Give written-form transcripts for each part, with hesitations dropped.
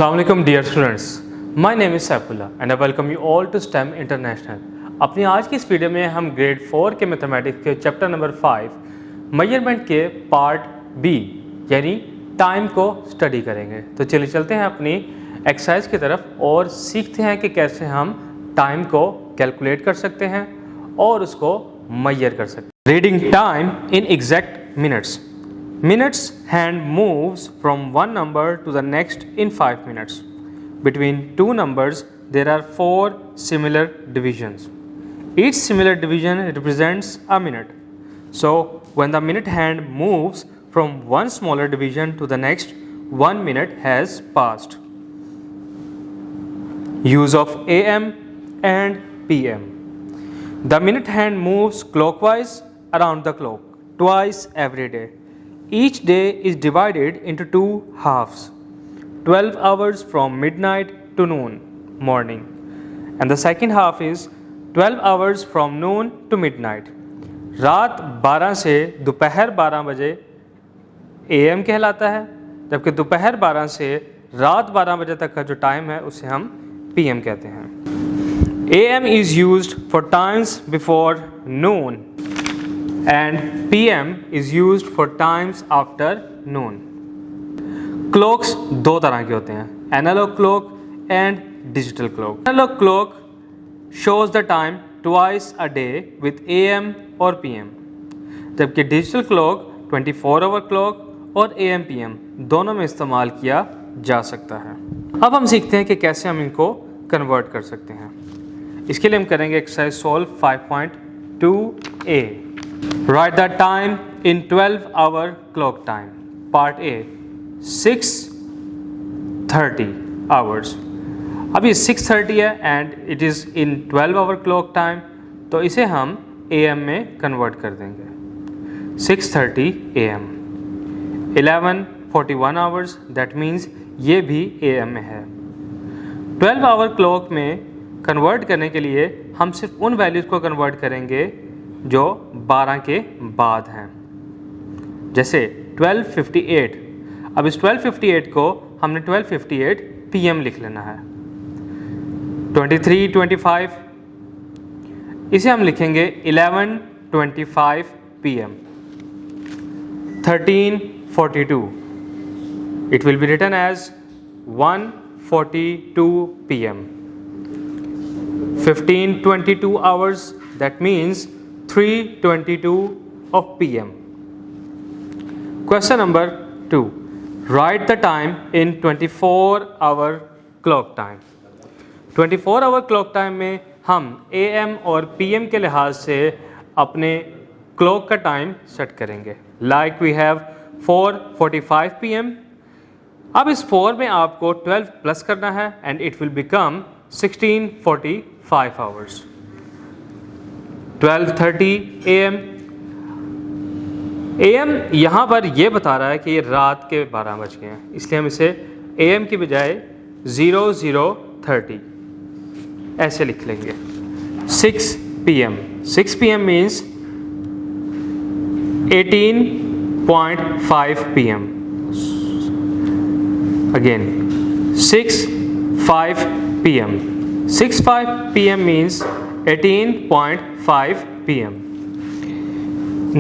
Assalamualaikum dear students, my name is Saifullah and I welcome you all to STEM International। अपनी आज की इस video में हम ग्रेड 4 के मैथमेटिक्स के चैप्टर नंबर 5 मेजरमेंट के पार्ट बी यानी टाइम को स्टडी करेंगे। तो चलिए चलते हैं अपनी एक्सरसाइज की तरफ और सीखते हैं कि कैसे हम टाइम को कैलकुलेट कर सकते हैं और उसको मेजर कर सकते हैं। Reading time in exact minutes. Minutes hand moves from one number to the next in 5 minutes. Between two numbers, there are 4 similar divisions. Each similar division represents a minute. So, when the minute hand moves from one smaller division to the next, 1 minute has passed. Use of AM and PM. The minute hand moves clockwise around the clock twice every day. Each day is divided into 2 halves, 12 hours from midnight to noon morning, and the second half is 12 hours from noon to midnight. रात 12 से दोपहर 12 बजे AM कहलाता है, जबकि दोपहर 12 से रात 12 बजे तक का जो टाइम है उसे हम PM कहते हैं। AM is used for times before noon and PM is used for times after noon. Clocks दो तरह के होते हैं, analog clock and digital clock. Analog clock shows the time twice a day with AM और PM, जबकि digital clock 24-hour clock और AM PM दोनों में इस्तेमाल किया जा सकता है। अब हम सीखते हैं कि कैसे हम इनको कन्वर्ट कर सकते हैं। इसके लिए हम करेंगे exercise solve 5.2a। Write the time in 12-hour clock time. Part A 6:30 hours. अभी 6:30 है and it is in 12-hour clock time, तो इसे हम AM में कन्वर्ट कर देंगे। 6:30 AM 11:41 hours, that means ये भी AM में है। 12-hour clock में कन्वर्ट करने के लिए हम सिर्फ उन वैल्यूज़ को कन्वर्ट करेंगे जो 12 के बाद हैं, जैसे 12:58। अब इस 12:58 को हमने 12:58 PM लिख लेना है। 23:25 इसे हम लिखेंगे 11:25 PM। 13:42 it will be written as 1:42 PM। 15:22 hours, that means 3:22 of PM. Question number 2. Write the time in 24-hour clock time. 24-hour clock time में हम AM और PM के लिहाज से अपने क्लॉक का टाइम सेट करेंगे। Like we have 4:45 PM. अब इस 4 में आपको 12 प्लस करना है and it will become 16:45 hours. 12:30 AM। AM यहाँ पर ये बता रहा है कि ये रात के 12 बज गए हैं, इसलिए हम इसे AM की बजाय 00:30 ऐसे लिख लेंगे। 6 PM 6 PM means 18:5 PM। Again 6:05 PM 6:05 PM means 18:5 PM।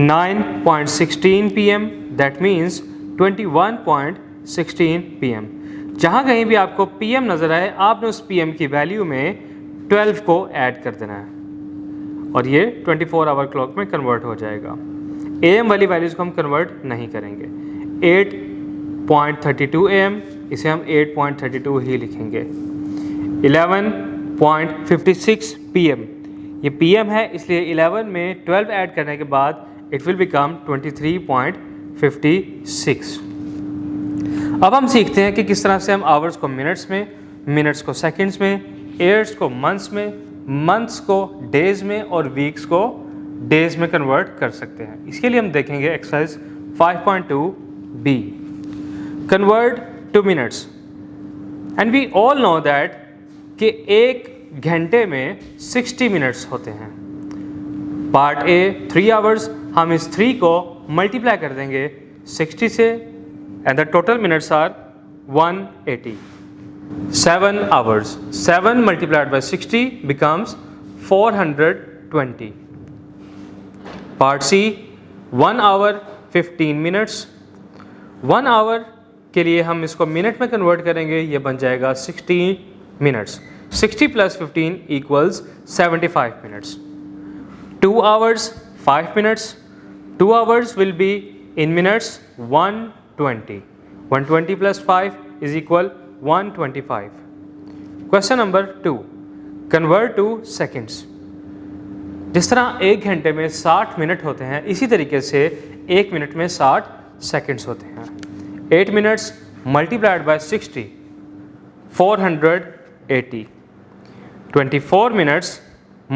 9:16 PM, that means 21:16 PM। जहाँ कहीं भी आपको PM नज़र आए आपने उस PM की वैल्यू में 12 को ऐड कर देना है और ये 24-hour क्लॉक में कन्वर्ट हो जाएगा। AM वाली वैल्यूज़ को हम कन्वर्ट नहीं करेंगे। 8:32 AM इसे हम 8:32 ही लिखेंगे। 11:56 PM ये PM है, इसलिए 11 में 12 ऐड करने के बाद इट विल बिकम 23:56। अब हम सीखते हैं कि किस तरह से हम आवर्स को मिनट्स में, मिनट्स को सेकंड्स में, ईयर्स को मंथ्स में, मंथ्स को डेज में और वीक्स को डेज में कन्वर्ट कर सकते हैं। इसके लिए हम देखेंगे exercise 5.2b। Convert to minutes. And we all know that कि एक घंटे में 60 मिनट्स होते हैं। पार्ट ए 3 आवर्स, हम इस 3 को मल्टीप्लाई कर देंगे 60 से and the total minutes are 180। 7 hours. 7 multiplied by 60 becomes 420. Part C, 1 hour 15 minutes. 1 hour के लिए हम इसको मिनट में कन्वर्ट करेंगे, ये बन जाएगा 60 minutes. 60 plus 15 equals 75 minutes. 2 hours 5 minutes. 2 hours will be in minutes 120. 120 plus 5 is equal 125. Question number 2. Convert to seconds. जिस तरह एक घंटे में 60 मिनट होते हैं, इसी तरीके से एक मिनट में 60 सेकंड्स होते हैं. 8 minutes multiplied by 60, 480. 24 minutes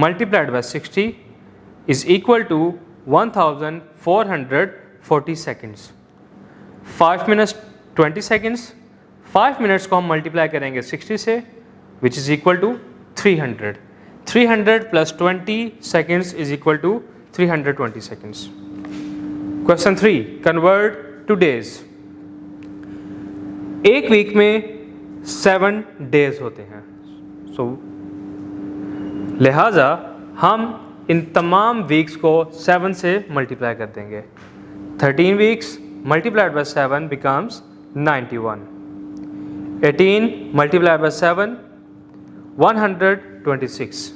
multiplied by 60 is equal to 1440 seconds. 5 minutes 20 seconds. 5 minutes को हम मल्टीप्लाई करेंगे 60 से, which is equal to 300. 300 plus 20 seconds is equal to 320 seconds. Question 3. Convert to days. एक वीक में 7 days होते हैं. लिहाजा हम इन तमाम वीक्स को 7 से मल्टीप्लाई कर देंगे. 13 weeks multiplied by 7 becomes 91. 18 multiplied by 7, 126.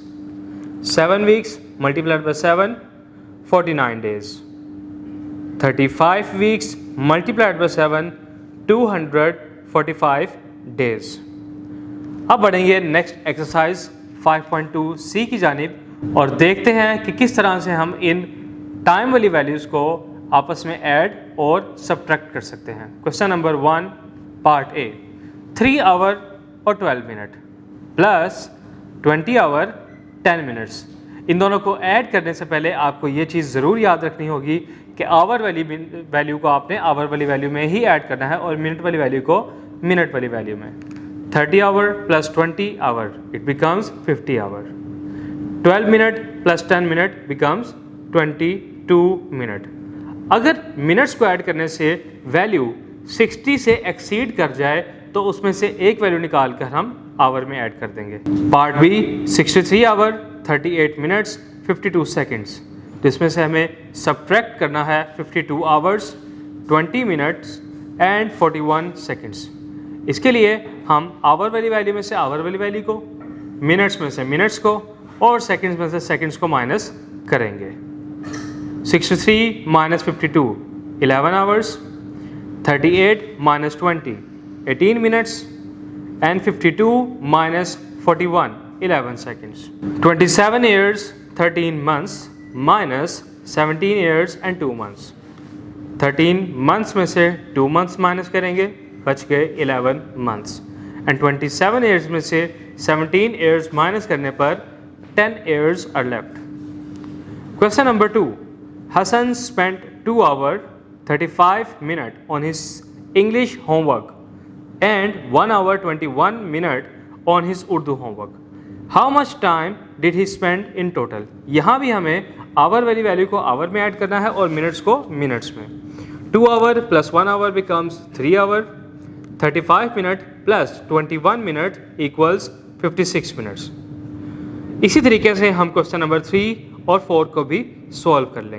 7 weeks multiplied by 7, 49 days. 35 weeks multiplied by 7, 245 days. अब बढ़ेंगे नेक्स्ट एक्सरसाइज 5.2 सी की जानिब और देखते हैं कि किस तरह से हम इन टाइम वाली वैल्यूज़ को आपस में ऐड और सब्ट्रैक्ट कर सकते हैं. Question number 1 part A. 3 hour और 12 मिनट प्लस 20 आवर 10 मिनट्स. इन दोनों को ऐड करने से पहले आपको ये चीज़ ज़रूर याद रखनी होगी कि आवर वाली वैल्यू को आपने आवर वाली वैल्यू में ही ऐड करना है और मिनट वाली वैल्यू को मिनट वाली वैल्यू में. 30 hour plus 20 hour it becomes 50 hour. 12 minute plus 10 minute becomes 22 minute. अगर मिनट्स को ऐड करने से वैल्यू 60 से एक्सीड कर जाए तो उसमें से एक वैल्यू निकाल कर हम आवर में ऐड कर देंगे. Part B 63 hour 38 minutes 52 seconds. जिसमें से हमें सब्ट्रैक्ट करना है 52 आवर्स 20 मिनट्स एंड 41 सेकंड्स. इसके लिए हम आवर वाली वैल्यू में से आवर वाली वैल्यू को, मिनट्स में से मिनट्स को और सेकंड्स में से सेकंड्स को माइनस करेंगे. 63 minus 52 11 hours, 38 minus 20 18 minutes and 52 minus 41 11 seconds. 27 years 13 months minus 17 years and 2 months. 13 months में से 2 months माइनस करेंगे, बच गए 11 months. and 27 years में से 17 years माइनस करने पर 10 years are left. Question number 2. Hassan spent 2 hours 35 minutes on his English homework and 1 hour 21 minutes on his Urdu homework. How much time did he spend in total? यहाँ भी हमें our वाली value को our में add करना है और minutes को मिनट्स में. 2 hour plus 1 hour becomes 3 hour. 35 minutes plus 21 minutes equals 56 minutes. इसी तरीके से हम क्वेश्चन नंबर 3 और 4 को भी सॉल्व कर लेंगे.